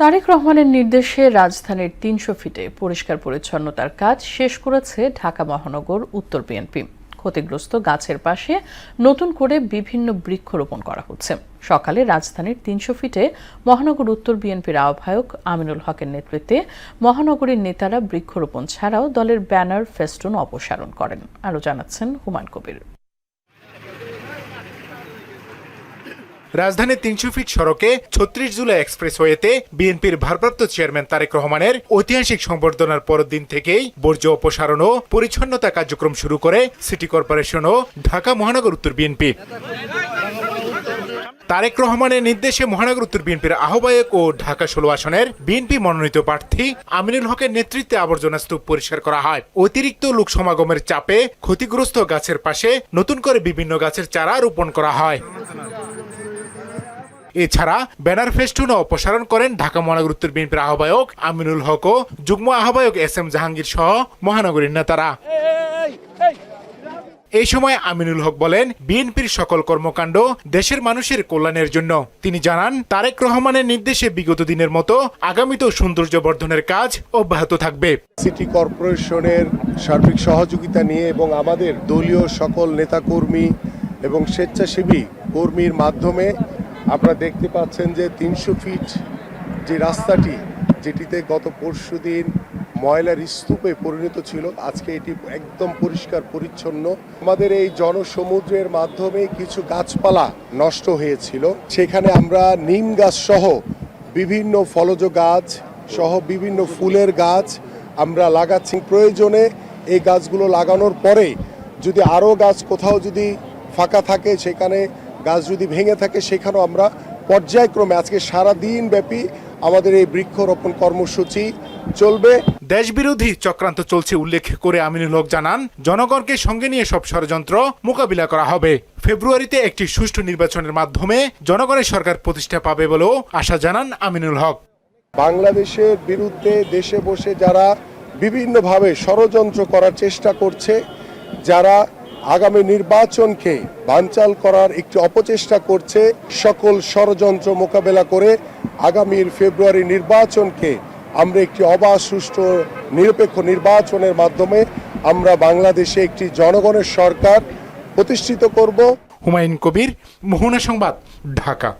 তারেক রহমানের নির্দেশে রাজধানীর ৩০০ ফিটে পরিষ্কার পরিচ্ছন্নতার কাজ শেষ করেছে ঢাকা মহানগর উত্তর বিএনপি। ক্ষতিগ্রস্ত গাছের পাশে নতুন করে বিভিন্ন বৃক্ষরোপণ করা হচ্ছে। সকালে রাজধানীর ৩০০ ফিটে মহানগর উত্তর বিএনপির আহ্বায়ক আমিনুল হকের নেতৃত্বে মহানগরীর নেতারা বৃক্ষরোপণ ছাড়াও দলের ব্যানার ফেস্টুন অপসারণ করেন। আরও জানাচ্ছেন হুমায়ুন কবির। রাজধানীর ৩০০ ফিট সড়কে ৩৬ জুলাই এক্সপ্রেসওয়েতে বিএনপির ভারপ্রাপ্ত চেয়ারম্যান তারেক রহমানের ঐতিহাসিক সংবর্ধনার পরের দিন থেকেই বর্জ্য অপসারণ ও পরিচ্ছন্নতা কার্যক্রম শুরু করে সিটি কর্পোরেশন ও ঢাকা মহানগর উত্তর বিএনপি। তারেক রহমানের নির্দেশে মহানগর উত্তর বিএনপির আহ্বায়ক ও ঢাকা ১৬ আসনের বিএনপি মনোনীত প্রার্থী আমিনুল হকের নেতৃত্বে আবর্জনা স্তূপ পরিষ্কার করা হয়। অতিরিক্ত লোক সমাগমের চাপে ক্ষতিগ্রস্ত গাছের পাশে নতুন করে বিভিন্ন গাছের চারা রোপণ করা হয়। এছাড়া ব্যানার ফেস্টুন অপসারণ করেন ঢাকা মহানগর উত্তর বিএনপির আহ্বায়ক আমিনুল হক ও যুগ্ম আহ্বায়ক এস.এম. জাহাঙ্গীর সহ মহানগরীর নেতারা। এই সময় আমিনুল হক বলেন, বিএনপির সকল কর্মকাণ্ড দেশের মানুষের কল্যাণের জন্য। তিনি জানান, তারেক রহমানের নির্দেশে বিগত দিনের মতো আগামীতেও সৌন্দর্য বর্ধনের কাজ অব্যাহত থাকবে। সিটি কর্পোরেশনের সার্বিক সহযোগিতা নিয়ে এবং আমাদের দলীয় সকল নেতাকর্মী এবং স্বেচ্ছাসেবী কর্মীর মাধ্যমে আপনারা দেখতে পাচ্ছেন যে ৩০০ ফিট যে রাস্তাটি, যেটিতে গত পরশুদিন ময়লার স্তূপে পরিণত ছিল, আজকে এটি একদম পরিষ্কার পরিচ্ছন্ন। আমাদের এই জনসমুদ্রের মাধ্যমে কিছু গাছপালা নষ্ট হয়েছিল, সেখানে আমরা নিম গাছ সহ বিভিন্ন ফলজ গাছ সহ বিভিন্ন ফুলের গাছ আমরা লাগাচ্ছি। প্রয়োজনে এই গাছগুলো লাগানোর পরে যদি আরও গাছ কোথাও যদি ফাঁকা থাকে, সেখানে গাছ যদি ভেঙে থাকে, সেখানেও আমরা পর্যায়ক্রমে আজকে সারা দিন ব্যাপী আমাদের এই বৃক্ষরোপণ কর্মসূচি চলবে। দেশবিরোধী চক্রান্ত চলছে উল্লেখ করে আমিনুল হক জানান, জনগণকে সঙ্গে নিয়ে সব ষড়যন্ত্র মোকাবিলা করা হবে। ফেব্রুয়ারিতে একটি সুষ্ঠু নির্বাচনের মাধ্যমে জনগণের সরকার প্রতিষ্ঠা পাবে বলেও আশা জানান আমিনুল হক। বাংলাদেশের বিরুদ্ধে দেশে বসে যারা বিভিন্নভাবে ষড়যন্ত্র করার চেষ্টা করছে, যারা আগামী নির্বাচনকে বানচাল করার একটি অপচেষ্টা করছে, সকল ষড়যন্ত্র মোকাবেলা করে আগামীর ফেব্রুয়ারি নির্বাচনকে আমরা একটি অবাধ, সুষ্ঠু, নিরপেক্ষ নির্বাচনের মাধ্যমে আমরা বাংলাদেশে একটি জনগণের সরকার প্রতিষ্ঠিত করব। হুমায়ুন কবির, মোহনা সংবাদ, ঢাকা।